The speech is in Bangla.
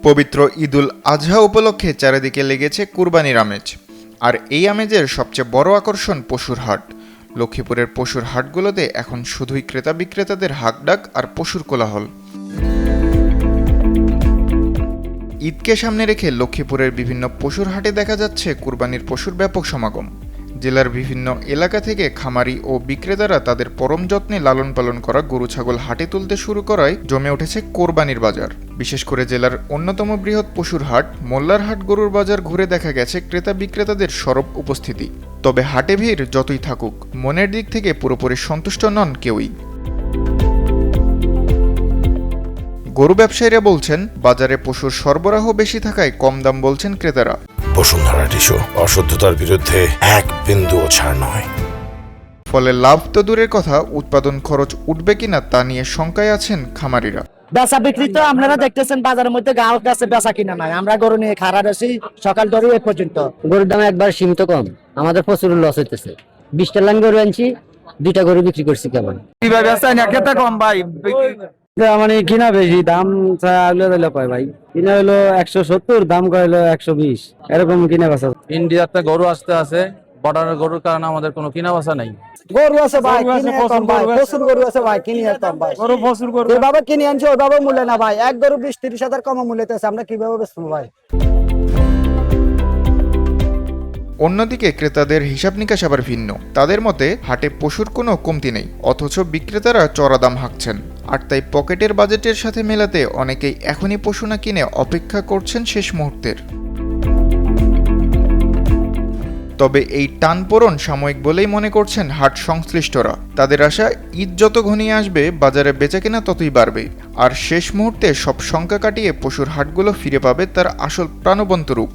পবিত্র ঈদুল আজহা উপলক্ষে চারিদিকে লেগেছে কুরবানির আমেজ। আর এই আমেজের সবচেয়ে বড় আকর্ষণ পশুর হাট। লক্ষ্মীপুরের পশুর হাটগুলোতে এখন শুধুই ক্রেতা বিক্রেতাদের হাঁকডাক আর পশুর কোলাহল। ঈদকে সামনে রেখে লক্ষ্মীপুরের বিভিন্ন পশুর হাটে দেখা যাচ্ছে কুরবানির পশুর ব্যাপক সমাগম। জেলার বিভিন্ন এলাকা থেকে খামারি ও বিক্রেতারা তাদের পরম যত্নে লালন পালন করা গরু ছাগল হাটে তুলতে শুরু করায় জমে উঠেছে কোরবানির বাজার। বিশেষ করে জেলার অন্যতম বৃহৎ পশুর হাট মোল্লার হাট গরুর বাজার ঘুরে দেখা গেছে ক্রেতা বিক্রেতাদের সরব উপস্থিতি। তবে হাটে ভিড় যতই থাকুক, মনের দিক থেকে পুরোপুরি সন্তুষ্ট নন কেউই। গরু ব্যবসায়ীরা বলছেন, বাজারে পশুর সরবরাহ বেশি থাকায় কম দাম বলছেন ক্রেতারা। বসুন্ধরা টিস্যু অশুদ্ধতার বিরুদ্ধে এক বিন্দুও ছাড় নয়। ফলে লাভ তো দূরের কথা, উৎপাদন খরচ উঠবে কিনা তা নিয়ে শঙ্কায় আছেন খামারিরা। বেচা বিক্রি তো আপনারা দেখতেছেন বাজারের মধ্যে গাঁও কাছে বেচা কিনা নাই। আমরা গরু নিয়ে খাড়া রয়েছি সকাল ধরে এ পর্যন্ত। গরুর দাম একবার সীমিত কম, আমাদের প্রচুর লস হইতেছে। 20টা লাইন গরু আনছি, 2টা গরু বিক্রি করছি। কেমন কম ভাই, মানে কিনা বেশি দাম কয় ভাই, কিনা হলো 170, দাম কয়লো 120, এরকম কিনা বেচা। ইন্ডিয়াতে গরু আসতে আছে, বর্ডারের গরুর কারণে আমাদের কোনো কিনা বেচা নাই। গরু আছে ভাই, প্রচুর গরু আছে ভাই, কিনি কম ভাই। গরু প্রচুর গরু যেভাবে কিনে আনছি ওইভাবে মূল্য না ভাই। এক গরু 20-30 হাজার কম মূল্যতে আছে, আমরা কিভাবে বেচবো ভাই? অন্যদিকে ক্রেতাদের হিসাব নিকাশ আবার ভিন্ন। তাদের মতে হাটে পশুর কোনো কমতি নেই, অথচ বিক্রেতারা চড়া দাম হাঁকছেন। আর তাই পকেটের বাজেটের সাথে মেলাতে অনেকেই এখনই পশু না কিনে অপেক্ষা করছেন শেষ মুহূর্তের। তবে এই টানপোড়েন সাময়িক বলেই মনে করছেন হাট সংশ্লিষ্টরা। তাদের আশা, ঈদ যত ঘনিয়ে আসবে বাজারে বেচাকেনা ততই বাড়বে, আর শেষ মুহূর্তে সব শঙ্কা কাটিয়ে পশুর হাটগুলো ফিরে পাবে তার আসল প্রাণবন্ত রূপ।